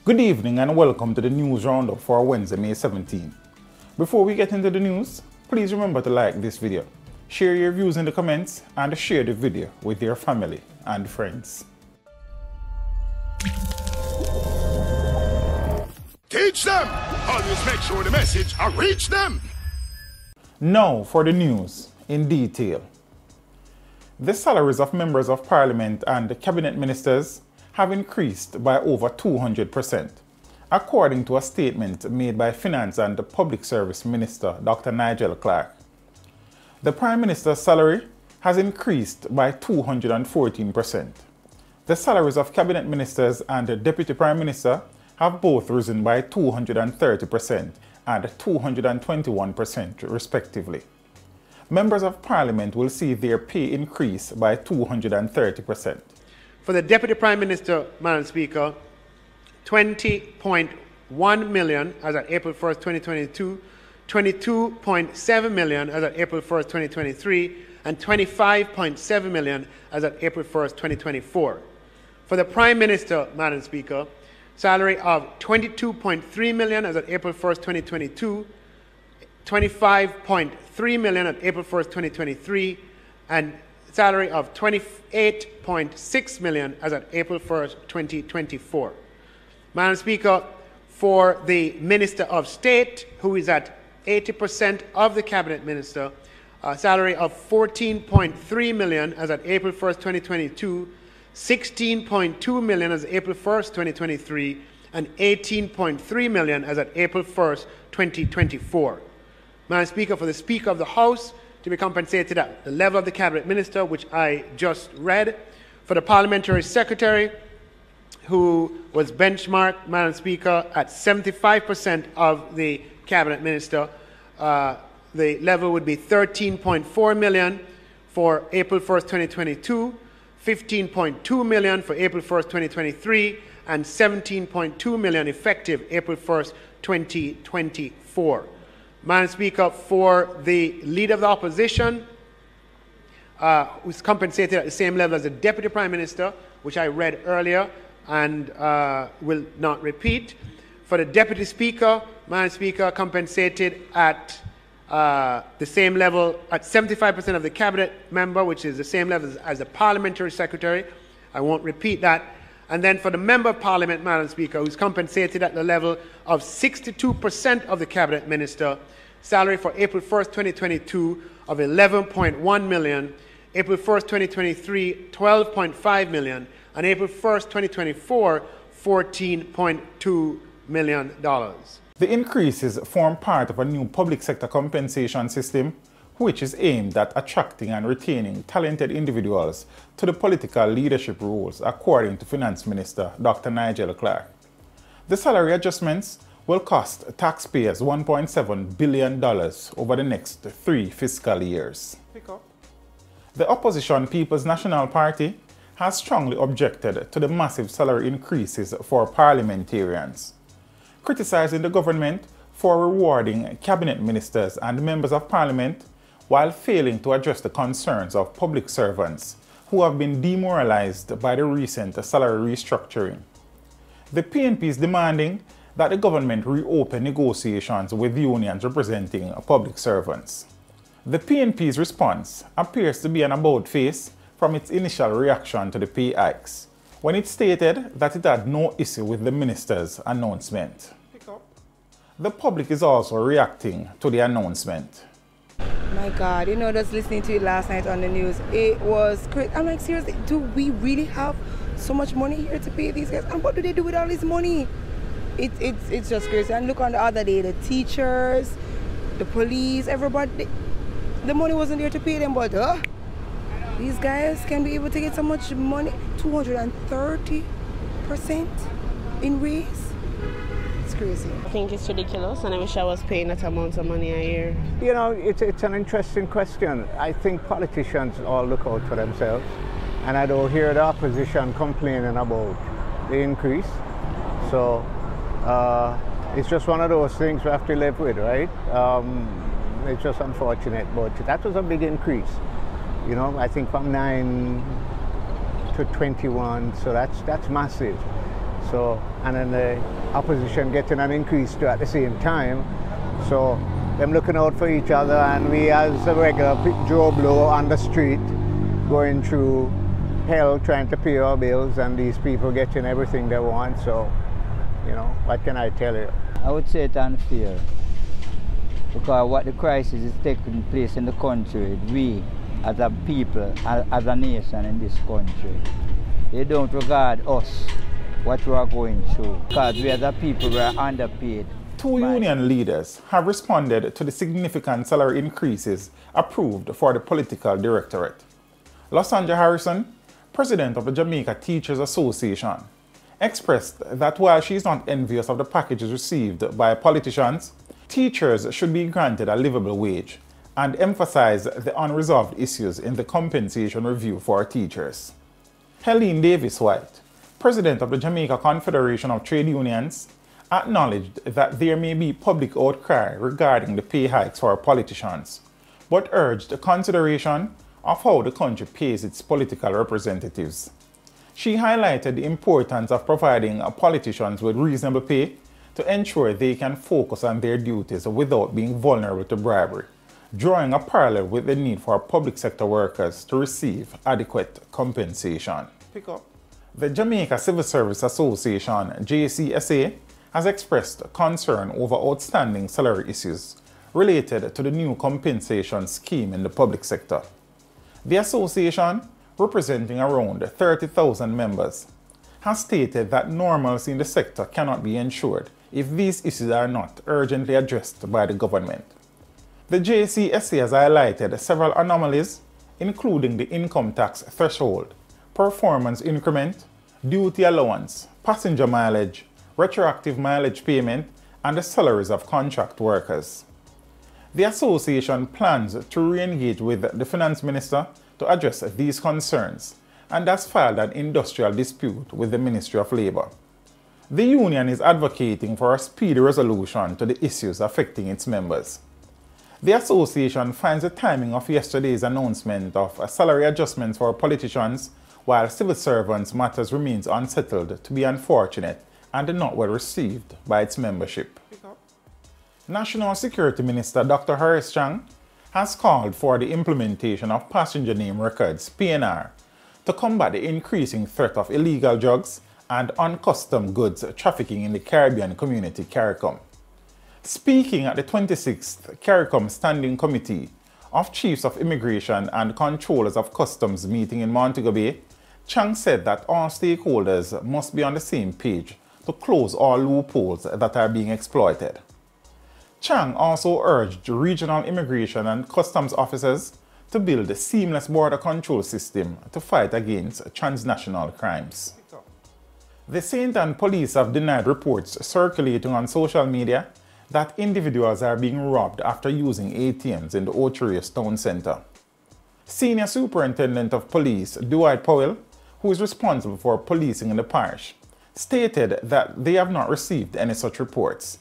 Good evening and welcome to the news roundup for Wednesday, May 17. Before we get into the news, please remember to like this video, share your views in the comments, and share the video with your family and friends. Teach them! Always make sure the message will reach them! Now for the news in detail. The salaries of members of parliament and cabinet ministers have increased by over 200%, according to a statement made by Finance and Public Service Minister Dr. Nigel Clark. The Prime Minister's salary has increased by 214%. The salaries of cabinet ministers and the Deputy Prime Minister have both risen by 230% and 221% respectively. Members of Parliament will see their pay increase by 230%. For the Deputy Prime Minister, Madam Speaker, 20.1 million as at April 1st, 2022, 22.7 million as at April 1st, 2023, and 25.7 million as at April 1st, 2024. For the Prime Minister, Madam Speaker, salary of 22.3 million as at April 1st, 2022, 25.3 million at April 1st, 2023, and salary of 28.6 million as at April 1st, 2024. Madam Speaker, for the Minister of State, who is at 80% of the Cabinet Minister, a salary of 14.3 million as at April 1st, 2022, 16.2 million as April 1st, 2023, and 18.3 million as at April 1st, 2024. Madam Speaker, for the Speaker of the House to be compensated at the level of the Cabinet Minister, which I just read. For the Parliamentary Secretary, who was benchmarked, Madam Speaker, at 75% of the Cabinet Minister, the level would be 13.4 million for April 1st, 2022, 15.2 million for April 1st, 2023, and 17.2 million effective April 1st, 2024. Madam Speaker, for the Leader of the Opposition, who's compensated at the same level as the Deputy Prime Minister, which I read earlier and will not repeat. For the Deputy Speaker, Madam Speaker, compensated at the same level, at 75% of the Cabinet member, which is the same level as the Parliamentary Secretary. I won't repeat that. And then for the Member of Parliament, Madam Speaker, who's compensated at the level of 62% of the Cabinet Minister, salary for April 1st, 2022 of 11.1 million, April 1st, 2023, 12.5 million, and April 1st, 2024, $14.2 million. The increases form part of a new public sector compensation system, which is aimed at attracting and retaining talented individuals to the political leadership roles, according to Finance Minister Dr. Nigel Clark. The salary adjustments will cost taxpayers $1.7 billion over the next 3 fiscal years. The opposition People's National Party has strongly objected to the massive salary increases for parliamentarians, criticizing the government for rewarding cabinet ministers and members of parliament while failing to address the concerns of public servants who have been demoralized by the recent salary restructuring. The PNP is demanding that the government reopen negotiations with unions representing public servants. The PNP's response appears to be an about-face from its initial reaction to the pay hikes, when it stated that it had no issue with the minister's announcement. The public is also reacting to the announcement. My God, just listening to it last night on the news, it was crazy. I'm like, seriously, do we really have so much money here to pay these guys? And what do they do with all this money? It's just crazy. And look on the other day, the teachers, the police, everybody, the money wasn't there to pay them, but these guys can be able to get so much money, 230% in raise. It's crazy. I think it's ridiculous, and I wish I was paying that amount of money a year. It's an interesting question. I think politicians all look out for themselves, and I don't hear the opposition complaining about the increase. So it's just one of those things we have to live with, right? It's just unfortunate, but that was a big increase. I think from 9 to 21, so that's massive. So So, and then the opposition getting an increase too at the same time. So, them looking out for each other, and we as a regular Joe Blow on the street going through hell trying to pay our bills, and these people getting everything they want. So, you know, what can I tell you? I would say it's unfair, because what the crisis is taking place in the country, we as a people, as a nation in this country, they don't regard us, what we are going through, because we as a people were underpaid. Two union leaders have responded to the significant salary increases approved for the political directorate. Losanja Harrison, president of the Jamaica Teachers Association, expressed that while she is not envious of the packages received by politicians, teachers should be granted a livable wage, and emphasized the unresolved issues in the compensation review for teachers. Helene Davis-White, president of the Jamaica Confederation of Trade Unions, acknowledged that there may be public outcry regarding the pay hikes for politicians, but urged consideration of how the country pays its political representatives. She highlighted the importance of providing politicians with reasonable pay to ensure they can focus on their duties without being vulnerable to bribery, drawing a parallel with the need for public sector workers to receive adequate compensation. The Jamaica Civil Service Association, JCSA, has expressed concern over outstanding salary issues related to the new compensation scheme in the public sector. The association, representing around 30,000 members, has stated that normalcy in the sector cannot be ensured if these issues are not urgently addressed by the government. The JCSA has highlighted several anomalies, including the income tax threshold, performance increment, duty allowance, passenger mileage, retroactive mileage payment, and the salaries of contract workers. The association plans to re-engage with the finance minister to address these concerns and has filed an industrial dispute with the Ministry of Labour. The union is advocating for a speedy resolution to the issues affecting its members. The association finds the timing of yesterday's announcement of salary adjustments for politicians while civil servants matters remains unsettled to be unfortunate and not well received by its membership. National Security Minister Dr. Horace Chang has called for the implementation of passenger name records (PNR) to combat the increasing threat of illegal drugs and uncustomed goods trafficking in the Caribbean community CARICOM. Speaking at the 26th CARICOM Standing Committee of Chiefs of Immigration and Controllers of Customs meeting in Montego Bay, Chang said that all stakeholders must be on the same page to close all loopholes that are being exploited. Chang also urged regional immigration and customs officers to build a seamless border control system to fight against transnational crimes. The St. Ann police have denied reports circulating on social media that individuals are being robbed after using ATMs in the Ocho Town Centre. Senior Superintendent of Police Dwight Powell, who is responsible for policing in the parish, stated that they have not received any such reports.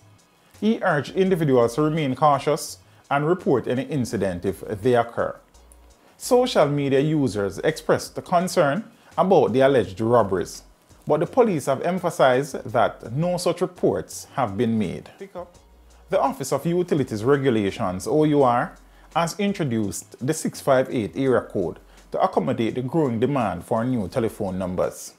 He urged individuals to remain cautious and report any incident if they occur. Social media users expressed concern about the alleged robberies, but the police have emphasized that no such reports have been made. The Office of Utilities Regulations, OUR, has introduced the 658 area code to accommodate the growing demand for new telephone numbers.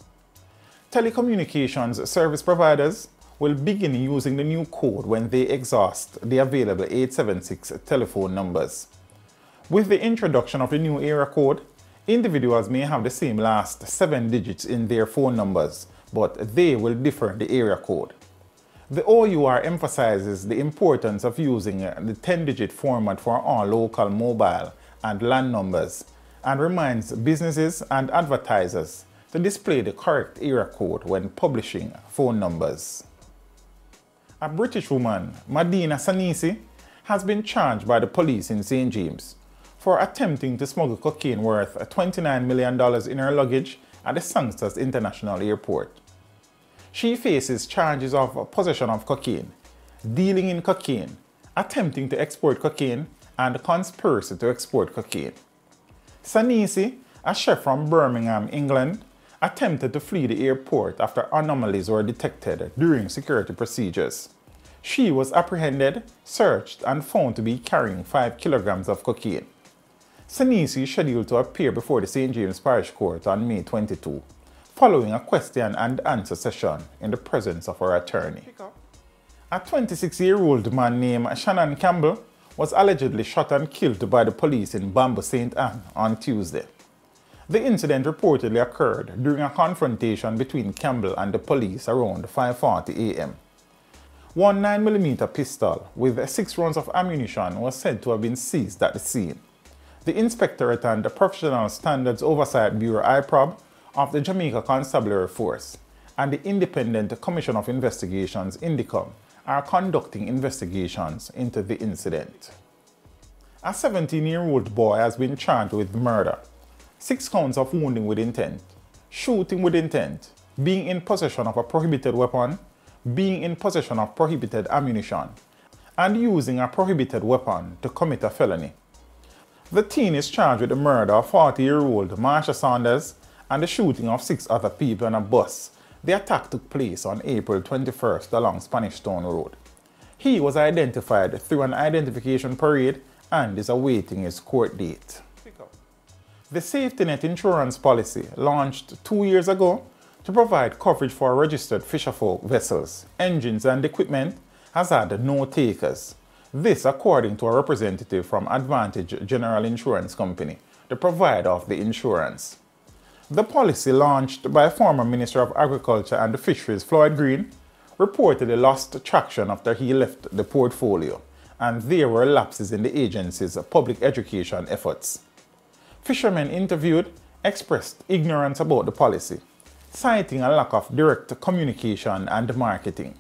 Telecommunications service providers will begin using the new code when they exhaust the available 876 telephone numbers. With the introduction of the new area code, individuals may have the same last 7 digits in their phone numbers, but they will differ in the area code. The OUR emphasizes the importance of using the 10-digit format for all local mobile and land numbers and reminds businesses and advertisers to display the correct area code when publishing phone numbers. A British woman, Madina Sanisi, has been charged by the police in St. James for attempting to smuggle cocaine worth $29 million in her luggage at the Sangsters International Airport. She faces charges of possession of cocaine, dealing in cocaine, attempting to export cocaine, and conspiracy to export cocaine. Sanisi, a chef from Birmingham, England, attempted to flee the airport after anomalies were detected during security procedures. She was apprehended, searched, and found to be carrying 5 kilograms of cocaine. Senisi is scheduled to appear before the St. James Parish Court on May 22, following a question and answer session in the presence of her attorney. A 26-year-old man named Shannon Campbell was allegedly shot and killed by the police in Bamboo St. Anne on Tuesday. The incident reportedly occurred during a confrontation between Campbell and the police around 5:40 a.m. One 9mm pistol with 6 rounds of ammunition was said to have been seized at the scene. The Inspectorate and the Professional Standards Oversight Bureau IPROB of the Jamaica Constabulary Force and the Independent Commission of Investigations INDICOM are conducting investigations into the incident. A 17-year-old boy has been charged with murder, 6 counts of wounding with intent, shooting with intent, being in possession of a prohibited weapon, being in possession of prohibited ammunition, and using a prohibited weapon to commit a felony. The teen is charged with the murder of 40-year-old Marsha Saunders and the shooting of 6 other people on a bus. The attack took place on April 21st along Spanish Town Road. He was identified through an identification parade and is awaiting his court date. The safety net insurance policy, launched 2 years ago to provide coverage for registered fisherfolk vessels, engines and equipment, has had no takers. This according to a representative from Advantage General Insurance Company, the provider of the insurance. The policy, launched by former Minister of Agriculture and Fisheries Floyd Green, reportedly lost traction after he left the portfolio, and there were lapses in the agency's public education efforts. Fishermen interviewed expressed ignorance about the policy, citing a lack of direct communication and marketing.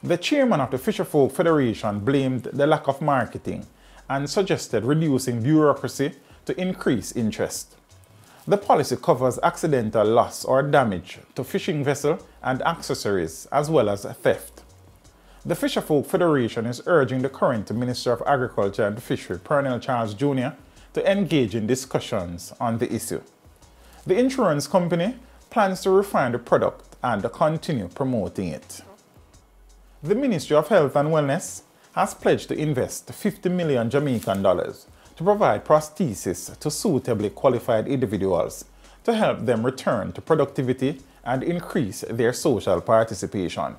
The chairman of the Fisherfolk Federation blamed the lack of marketing and suggested reducing bureaucracy to increase interest. The policy covers accidental loss or damage to fishing vessel and accessories as well as theft. The Fisherfolk Federation is urging the current Minister of Agriculture and Fishery, Pernell Charles Jr., to engage in discussions on the issue. The insurance company plans to refine the product and continue promoting it. The Ministry of Health and Wellness has pledged to invest 50 million Jamaican dollars to provide prosthesis to suitably qualified individuals to help them return to productivity and increase their social participation.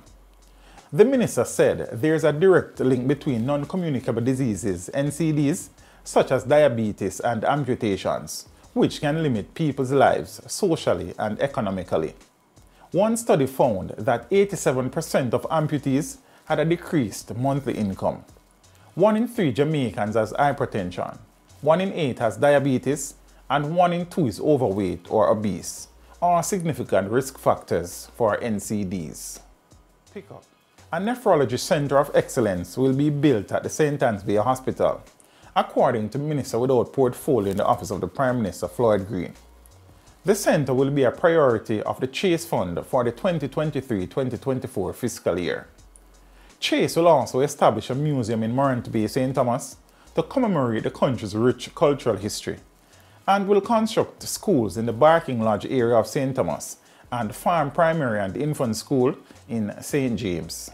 The minister said there is a direct link between non-communicable diseases, NCDs, such as diabetes and amputations, which can limit people's lives socially and economically. One study found that 87% of amputees had a decreased monthly income. 1 in 3 Jamaicans has hypertension, 1 in 8 has diabetes, and 1 in 2 is overweight or obese, all significant risk factors for NCDs. A nephrology center of excellence will be built at the St. Anne's Bay Hospital, according to Minister without portfolio in the Office of the Prime Minister, Floyd Green. The center will be a priority of the Chase Fund for the 2023-2024 fiscal year. Chase will also establish a museum in Morant Bay, St. Thomas, to commemorate the country's rich cultural history, and will construct schools in the Barking Lodge area of St. Thomas and Farm Primary and Infant School in St. James.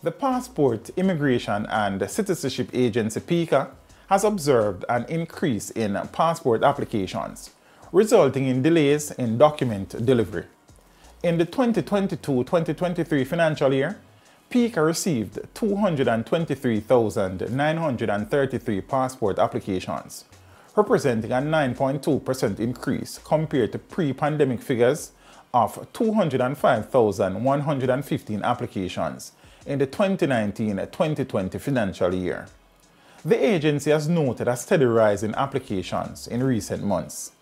The Passport, Immigration and Citizenship Agency, PICA, has observed an increase in passport applications, resulting in delays in document delivery. In the 2022-2023 financial year, PICA received 223,933 passport applications, representing a 9.2% increase compared to pre-pandemic figures of 205,115 applications in the 2019-2020 financial year. The agency has noted a steady rise in applications in recent months.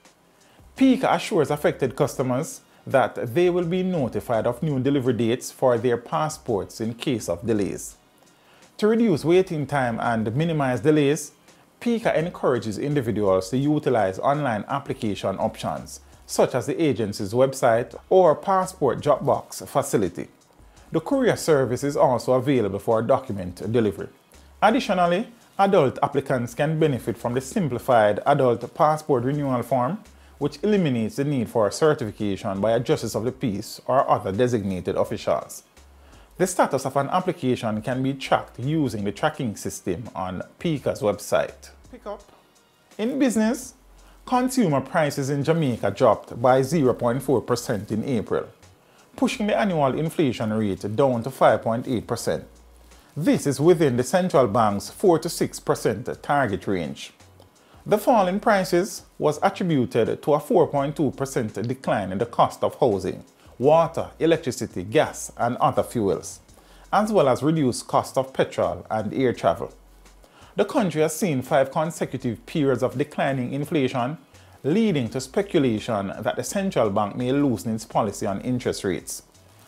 PICA assures affected customers that they will be notified of new delivery dates for their passports in case of delays. To reduce waiting time and minimize delays, PICA encourages individuals to utilize online application options, such as the agency's website or passport drop box facility. The courier service is also available for document delivery. Additionally, adult applicants can benefit from the simplified adult passport renewal form, which eliminates the need for certification by a justice of the peace or other designated officials. The status of an application can be tracked using the tracking system on PICA's website. Pick up. In business, consumer prices in Jamaica dropped by 0.4% in April, pushing the annual inflation rate down to 5.8%. This is within the central bank's 4 to 6% target range. The fall in prices was attributed to a 4.2% decline in the cost of housing, water, electricity, gas, and other fuels, as well as reduced cost of petrol and air travel. The country has seen 5 consecutive periods of declining inflation, leading to speculation that the central bank may loosen its policy on interest rates.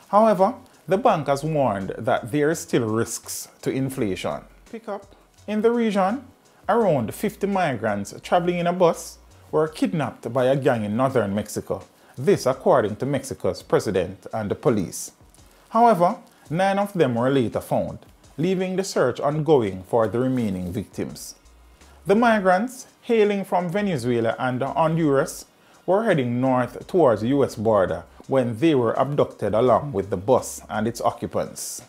However, the bank has warned that there is still risks to inflation. Pick up. In the region, around 50 migrants traveling in a bus were kidnapped by a gang in northern Mexico. This according to Mexico's president and the police. However, 9 of them were later found, leaving the search ongoing for the remaining victims. The migrants, hailing from Venezuela and Honduras, were heading north towards the US border when they were abducted along with the bus and its occupants.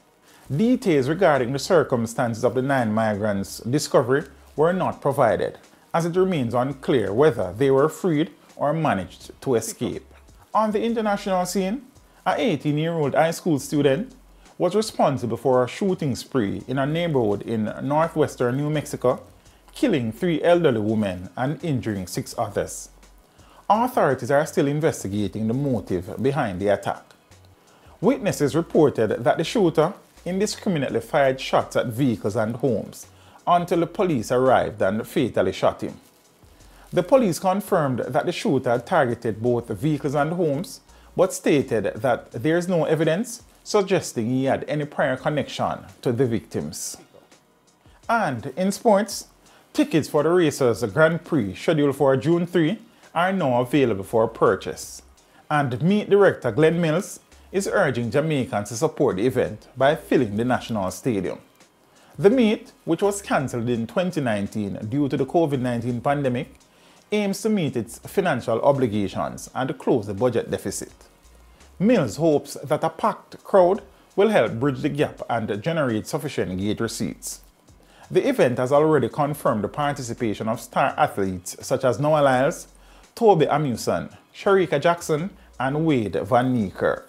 Details regarding the circumstances of the 9 migrants' discovery were not provided, as it remains unclear whether they were freed or managed to escape. On the international scene, an 18-year-old high school student was responsible for a shooting spree in a neighborhood in northwestern New Mexico, killing 3 elderly women and injuring 6 others. Authorities are still investigating the motive behind the attack. Witnesses reported that the shooter indiscriminately fired shots at vehicles and homes until the police arrived and fatally shot him. The police confirmed that the shooter had targeted both vehicles and homes, but stated that there is no evidence suggesting he had any prior connection to the victims. And in sports, tickets for the Racers Grand Prix scheduled for June 3 are now available for purchase. And Meet Director Glenn Mills is urging Jamaicans to support the event by filling the National Stadium. The meet, which was cancelled in 2019 due to the COVID-19 pandemic, aims to meet its financial obligations and close the budget deficit. Mills hopes that a packed crowd will help bridge the gap and generate sufficient gate receipts. The event has already confirmed the participation of star athletes such as Noah Lyles, Toby Amuson, Sharika Jackson, and Wade Van Niekerk.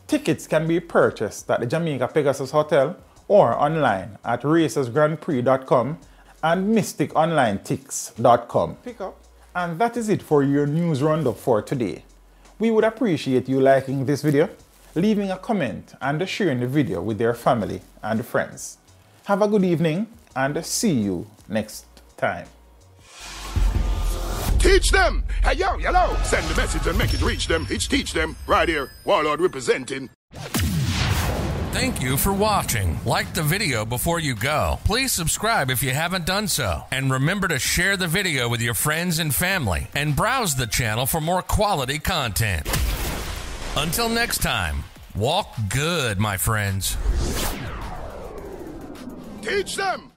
Tickets can be purchased at the Jamaica Pegasus Hotel or online at racersgrandprix.com and mysticonlinetix.com. Pick up. And that is it for your news roundup for today. We would appreciate you liking this video, leaving a comment and sharing the video with your family and friends. Have a good evening and see you next time. Teach them! Hey, yo, hello! Send the message and make it reach them. It's teach them. Right here, Warlord representing. Thank you for watching. Like the video before you go. Please subscribe if you haven't done so. And remember to share the video with your friends and family. And browse the channel for more quality content. Until next time, walk good, my friends. Teach them!